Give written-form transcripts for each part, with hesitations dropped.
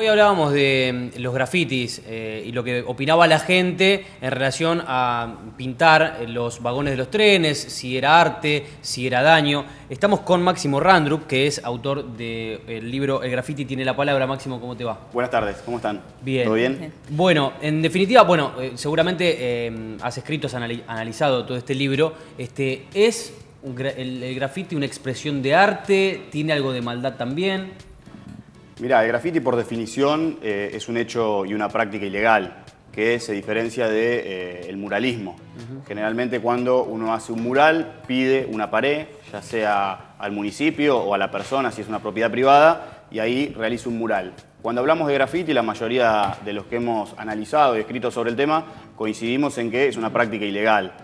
Hoy hablábamos de los grafitis y lo que opinaba la gente en relación a pintar los vagones de los trenes, si era arte, si era daño. Estamos con Máximo Randrup, que es autor del libro El Graffiti tiene la palabra. Máximo, ¿cómo te va? Buenas tardes, ¿cómo están? Bien. ¿Todo bien? Bueno, en definitiva, seguramente has escrito, has analizado todo este libro. ¿Es el graffiti una expresión de arte? ¿Tiene algo de maldad también? Mirá, el graffiti por definición es un hecho y una práctica ilegal que se diferencia del muralismo. Generalmente cuando uno hace un mural pide una pared, ya sea al municipio o a la persona si es una propiedad privada, y ahí realiza un mural. Cuando hablamos de graffiti, la mayoría de los que hemos analizado y escrito sobre el tema coincidimos en que es una práctica ilegal.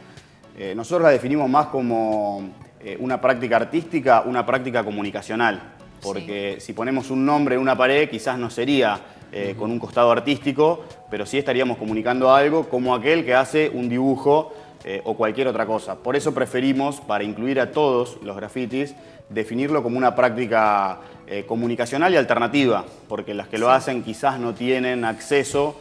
Nosotros la definimos más como una práctica artística, una práctica comunicacional. Porque si ponemos un nombre en una pared, quizás no sería con un costado artístico, pero sí estaríamos comunicando algo como aquel que hace un dibujo o cualquier otra cosa. Por eso preferimos, para incluir a todos los grafitis, definirlo como una práctica comunicacional y alternativa, porque las que lo hacen quizás no tienen acceso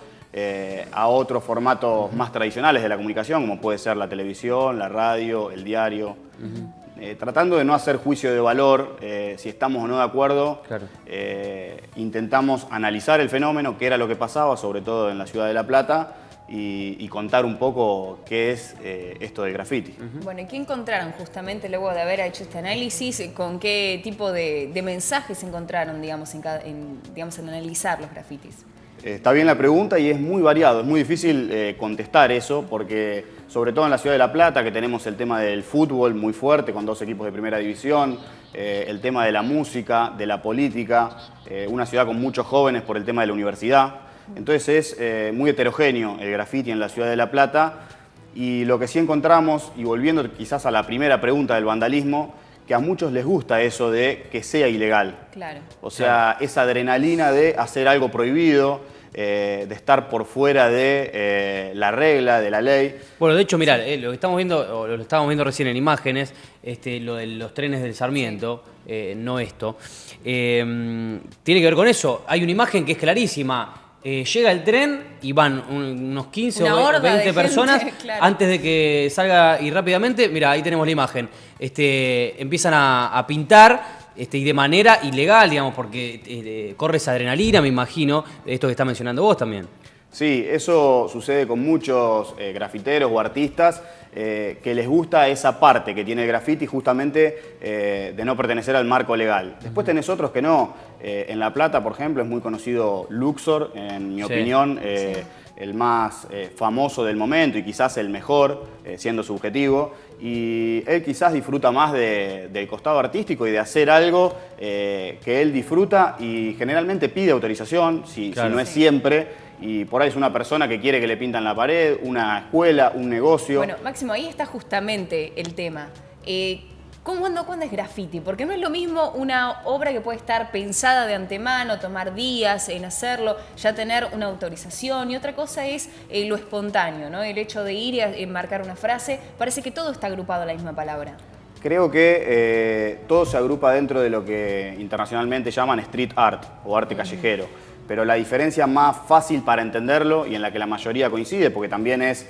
a otros formatos más tradicionales de la comunicación, como puede ser la televisión, la radio, el diario. Tratando de no hacer juicio de valor, si estamos o no de acuerdo, claro. Intentamos analizar el fenómeno, qué era lo que pasaba, sobre todo en la ciudad de La Plata, y contar un poco qué es esto del graffiti. Bueno, ¿y qué encontraron justamente luego de haber hecho este análisis? ¿Con qué tipo de mensajes encontraron, digamos, en analizar los grafitis? Está bien la pregunta y es muy variado, es muy difícil contestar eso porque sobre todo en la ciudad de La Plata, que tenemos el tema del fútbol muy fuerte con 2 equipos de primera división, el tema de la música, de la política, una ciudad con muchos jóvenes por el tema de la universidad. Entonces es muy heterogéneo el graffiti en la ciudad de La Plata y lo que sí encontramos, y volviendo quizás a la primera pregunta del vandalismo, que a muchos les gusta eso de que sea ilegal. Claro. O sea, esa adrenalina de hacer algo prohibido, de estar por fuera de la regla, de la ley. Bueno, de hecho, mirá, lo que estamos viendo, o lo estábamos viendo recién en imágenes, lo de los trenes del Sarmiento, no esto, tiene que ver con eso. Hay una imagen que es clarísima. Llega el tren y van unos 15 o 20 personas claro. Antes de que salga y rápidamente, mira, ahí tenemos la imagen, empiezan a pintar y de manera ilegal, digamos, porque corre esa adrenalina, me imagino, esto que está mencionando vos también. Sí, eso sucede con muchos grafiteros o artistas que les gusta esa parte que tiene el graffiti justamente de no pertenecer al marco legal. Después tenés otros que no. En La Plata, por ejemplo, es muy conocido Luxor, en mi opinión, el más famoso del momento y quizás el mejor, siendo subjetivo. Y él quizás disfruta más del costado artístico y de hacer algo que él disfruta y generalmente pide autorización, si no es siempre. Y por ahí es una persona que quiere que le pintan la pared, una escuela, un negocio. Bueno, Máximo, ahí está justamente el tema. ¿Cuándo es graffiti? Porque no es lo mismo una obra que puede estar pensada de antemano, tomar días en hacerlo, ya tener una autorización, y otra cosa es lo espontáneo, ¿no? El hecho de ir y enmarcar una frase, parece que todo está agrupado en la misma palabra. Creo que todo se agrupa dentro de lo que internacionalmente llaman street art o arte callejero. Pero la diferencia más fácil para entenderlo y en la que la mayoría coincide, porque también es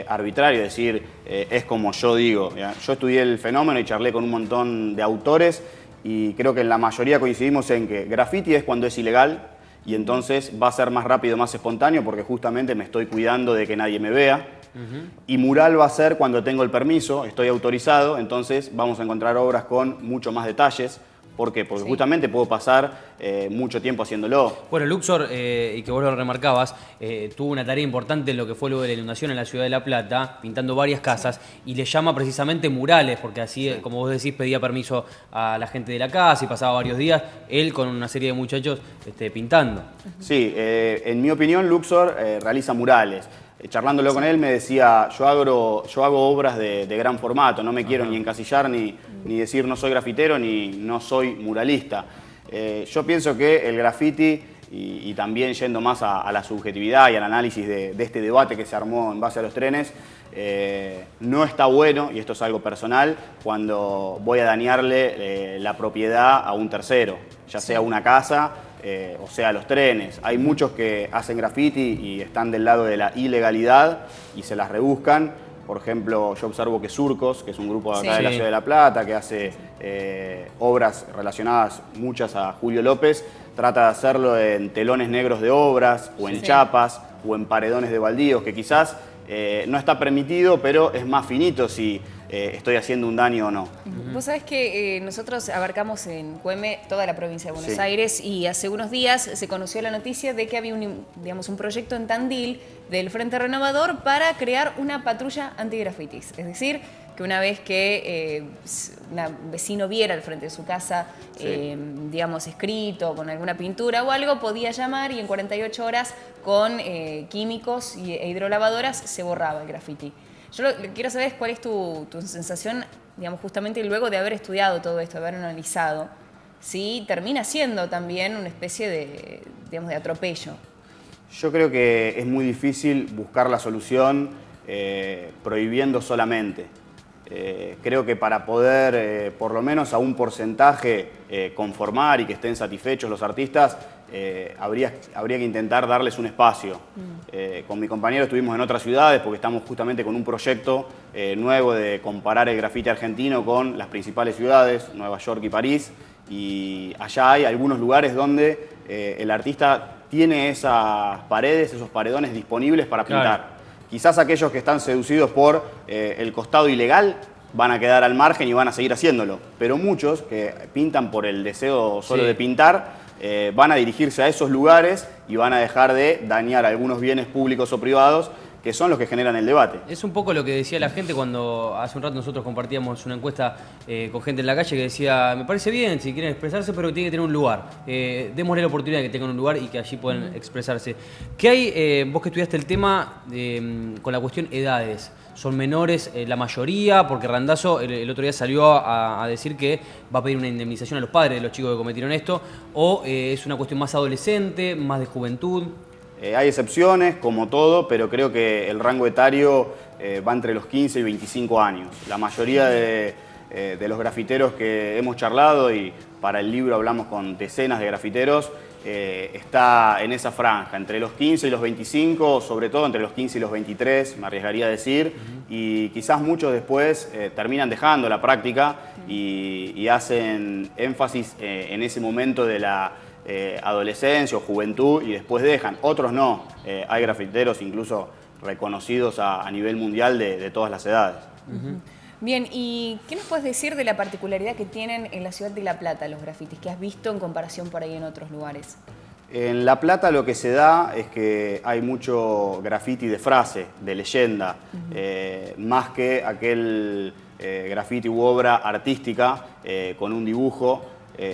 arbitrario decir, es como yo digo. ¿Ya? Yo estudié el fenómeno y charlé con un montón de autores y creo que en la mayoría coincidimos en que graffiti es cuando es ilegal y entonces va a ser más rápido, más espontáneo porque justamente me estoy cuidando de que nadie me vea. Y mural va a ser cuando tengo el permiso, estoy autorizado, entonces vamos a encontrar obras con mucho más detalles. ¿Por qué? Porque justamente puedo pasar mucho tiempo haciéndolo. Bueno, Luxor, y que vos lo remarcabas, tuvo una tarea importante en lo que fue luego de la inundación en la ciudad de La Plata, pintando varias casas, y le llama precisamente murales, porque así, como vos decís, pedía permiso a la gente de la casa y pasaba varios días, él con una serie de muchachos pintando. Sí, en mi opinión, Luxor realiza murales. Charlándolo con él me decía, yo hago obras de gran formato, no me quiero ni encasillar ni decir no soy grafitero ni no soy muralista. Yo pienso que el graffiti, y también yendo más a la subjetividad y al análisis de este debate que se armó en base a los trenes, no está bueno, y esto es algo personal, cuando voy a dañarle la propiedad a un tercero, ya sea una casa, o sea, los trenes. Hay muchos que hacen graffiti y están del lado de la ilegalidad y se las rebuscan. Por ejemplo, yo observo que Surcos, que es un grupo de acá de la Ciudad de La Plata, que hace obras relacionadas muchas a Julio López, trata de hacerlo en telones negros de obras, o en chapas, o en paredones de baldíos, que quizás no está permitido, pero es más finito si estoy haciendo un daño o no. Vos sabés que nosotros abarcamos en Güeme toda la provincia de Buenos Aires, y hace unos días se conoció la noticia de que había un proyecto en Tandil del Frente Renovador para crear una patrulla antigrafitis. Es decir, que una vez que un vecino viera al frente de su casa, escrito con alguna pintura o algo, podía llamar y en 48 horas con químicos e hidrolavadoras se borraba el graffiti. Yo quiero saber cuál es tu sensación, digamos, justamente luego de haber estudiado todo esto, de haber analizado, si termina siendo también una especie de atropello. Yo creo que es muy difícil buscar la solución prohibiendo solamente. Creo que para poder, por lo menos a un porcentaje, conformar y que estén satisfechos los artistas, habría que intentar darles un espacio. Con mi compañero estuvimos en otras ciudades porque estamos justamente con un proyecto nuevo de comparar el grafiti argentino con las principales ciudades, Nueva York y París, y allá hay algunos lugares donde el artista tiene esas paredes, esos paredones disponibles para pintar. Claro. Quizás aquellos que están seducidos por el costado ilegal van a quedar al margen y van a seguir haciéndolo, pero muchos que pintan por el deseo solo de pintar van a dirigirse a esos lugares y van a dejar de dañar algunos bienes públicos o privados que son los que generan el debate. Es un poco lo que decía la gente cuando hace un rato nosotros compartíamos una encuesta con gente en la calle que decía, me parece bien si quieren expresarse, pero que tiene que tener un lugar. Démosle la oportunidad de que tengan un lugar y que allí puedan expresarse. ¿Qué hay, vos que estudiaste el tema, con la cuestión edades? ¿Son menores la mayoría? Porque Randazzo el otro día salió a decir que va a pedir una indemnización a los padres de los chicos que cometieron esto. ¿O es una cuestión más adolescente, más de juventud? Hay excepciones, como todo, pero creo que el rango etario va entre los 15 y 25 años. La mayoría de los grafiteros que hemos charlado, y para el libro hablamos con decenas de grafiteros, está en esa franja, entre los 15 y los 25, sobre todo entre los 15 y los 23, me arriesgaría a decir, y quizás muchos después terminan dejando la práctica y hacen énfasis en ese momento de la adolescencia o juventud y después dejan. Otros no. Hay grafiteros incluso reconocidos a nivel mundial de todas las edades. Bien, ¿y qué nos puedes decir de la particularidad que tienen en la ciudad de La Plata los grafitis que has visto en comparación por ahí en otros lugares? En La Plata lo que se da es que hay mucho grafiti de frase, de leyenda, más que aquel grafiti u obra artística con un dibujo.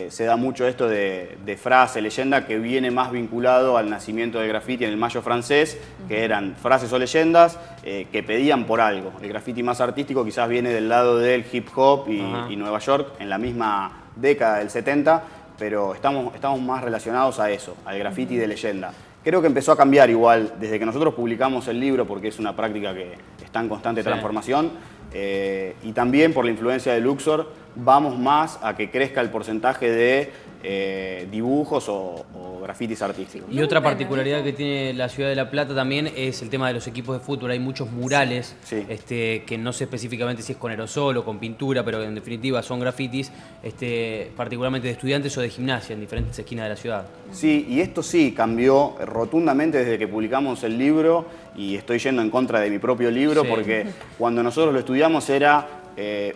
Se da mucho esto de frase, leyenda, que viene más vinculado al nacimiento del grafiti en el Mayo francés, que eran frases o leyendas que pedían por algo. El grafiti más artístico quizás viene del lado del hip hop y Nueva York en la misma década del 70, pero estamos más relacionados a eso, al grafiti de leyenda. Creo que empezó a cambiar igual desde que nosotros publicamos el libro, porque es una práctica que está en constante transformación, y también por la influencia de Luxor vamos más a que crezca el porcentaje de dibujos o grafitis artísticos. Y otra particularidad que tiene la ciudad de La Plata también es el tema de los equipos de fútbol. Hay muchos murales que no sé específicamente si es con aerosol o con pintura, pero en definitiva son grafitis, particularmente de estudiantes o de gimnasia en diferentes esquinas de la ciudad. Sí, y esto sí cambió rotundamente desde que publicamos el libro, y estoy yendo en contra de mi propio libro porque cuando nosotros lo estudiamos era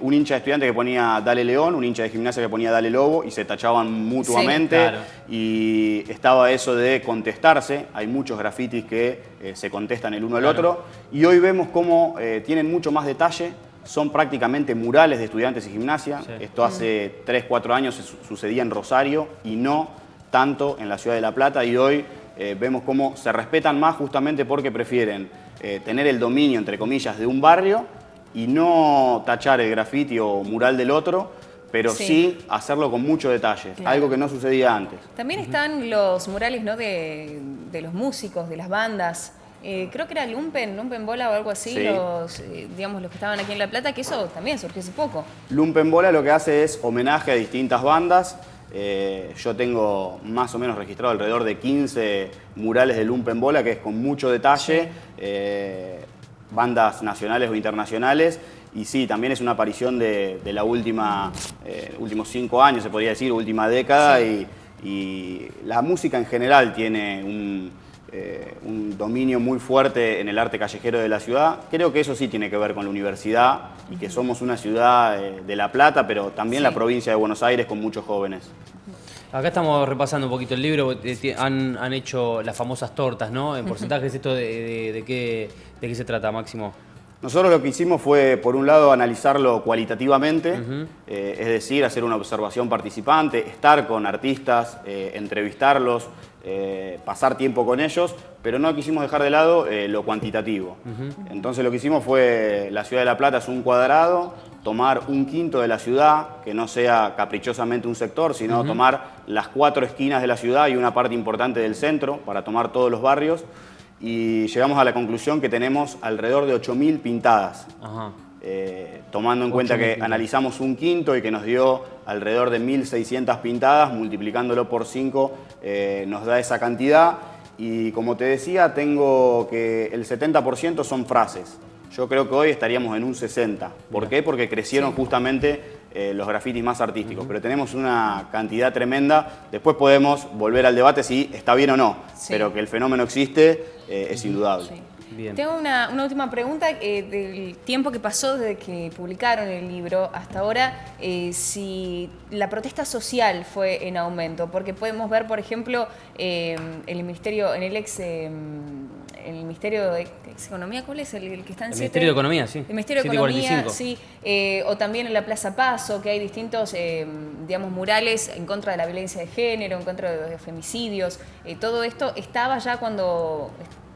un hincha de estudiante que ponía Dale León, un hincha de gimnasia que ponía Dale Lobo, y se tachaban mutuamente. Y estaba eso de contestarse. Hay muchos grafitis que se contestan el uno al otro, y hoy vemos cómo tienen mucho más detalle. Son prácticamente murales de estudiantes y gimnasia. Esto hace 3, 4 años sucedía en Rosario y no tanto en la ciudad de La Plata, y hoy vemos cómo se respetan más justamente porque prefieren tener el dominio, entre comillas, de un barrio y no tachar el grafiti o mural del otro, pero sí hacerlo con mucho detalle, algo que no sucedía antes. También están los murales, ¿no?, de los músicos, de las bandas. Creo que era Lumpen Bola o algo así, los que estaban aquí en La Plata, que eso también surgió hace poco. Lumpen Bola lo que hace es homenaje a distintas bandas. Yo tengo más o menos registrado alrededor de 15 murales de Lumpenbola, que es con mucho detalle, bandas nacionales o internacionales. Y sí, también es una aparición de la últimos 5 años, se podría decir, última década. Sí. Y la música en general tiene un dominio muy fuerte en el arte callejero de la ciudad. Creo que eso sí tiene que ver con la universidad y que somos una ciudad de La Plata, pero también Sí. la provincia de Buenos Aires con muchos jóvenes. Acá estamos repasando un poquito el libro, han hecho las famosas tortas, ¿no? En porcentajes, ¿esto de qué se trata, Máximo? Nosotros lo que hicimos fue, por un lado, analizarlo cualitativamente, es decir, hacer una observación participante, estar con artistas, entrevistarlos, pasar tiempo con ellos, pero no quisimos dejar de lado lo cuantitativo. Entonces lo que hicimos fue, la ciudad de La Plata es un cuadrado, tomar un quinto de la ciudad, que no sea caprichosamente un sector, sino tomar las 4 esquinas de la ciudad y una parte importante del centro, para tomar todos los barrios. Y llegamos a la conclusión que tenemos alrededor de 8.000 pintadas, Ajá. tomando en cuenta que analizamos un quinto y que nos dio alrededor de 1.600 pintadas, multiplicándolo por 5 nos da esa cantidad. Y como te decía, tengo que el 70% son frases. Yo creo que hoy estaríamos en un 60%. ¿Por qué? Porque crecieron justamente los grafitis más artísticos, pero tenemos una cantidad tremenda. Después podemos volver al debate si está bien o no, pero que el fenómeno existe es indudable. Sí. Bien. Tengo una última pregunta del tiempo que pasó desde que publicaron el libro hasta ahora, si la protesta social fue en aumento, porque podemos ver, por ejemplo, el Ministerio, el Ministerio de Economía, ¿cuál es? El que está en El 7. Ministerio de Economía, sí. El Ministerio de Economía, 745. sí. O también en la Plaza Paso, que hay distintos, digamos, murales en contra de la violencia de género, en contra de los femicidios. Todo esto estaba ya cuando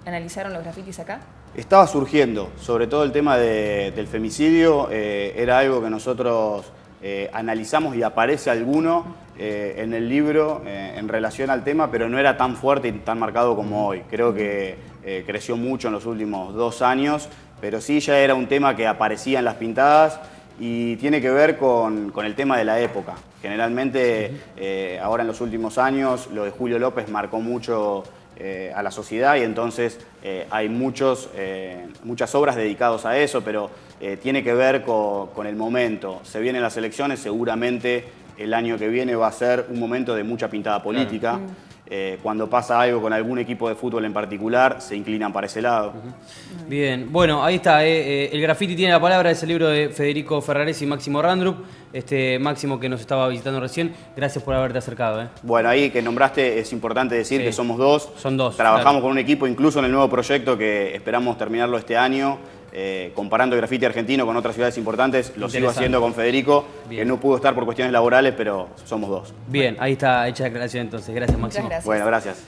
analizaron los grafitis acá. Estaba surgiendo, sobre todo el tema del femicidio, era algo que nosotros analizamos y aparece alguno en el libro en relación al tema, pero no era tan fuerte y tan marcado como hoy. Creo que creció mucho en los últimos 2 años, pero sí ya era un tema que aparecía en las pintadas y tiene que ver con el tema de la época. Generalmente, ahora en los últimos años, lo de Julio López marcó mucho a la sociedad y entonces hay muchas obras dedicadas a eso, pero tiene que ver con el momento. Se vienen las elecciones, seguramente el año que viene va a ser un momento de mucha pintada política. Cuando pasa algo con algún equipo de fútbol en particular, se inclinan para ese lado. Bien, bueno, ahí está. El graffiti tiene la palabra, es el libro de Federico Ferraresi y Máximo Randrup. Máximo, que nos estaba visitando recién, gracias por haberte acercado. Bueno, ahí que nombraste, es importante decir que somos 2. Son 2. Trabajamos con un equipo, incluso en el nuevo proyecto que esperamos terminarlo este año. Comparando el grafiti argentino con otras ciudades importantes, lo sigo haciendo con Federico, que no pudo estar por cuestiones laborales, pero somos 2. Bien, ahí está hecha la aclaración entonces. Gracias, Máximo. Muchas gracias. Bueno, gracias.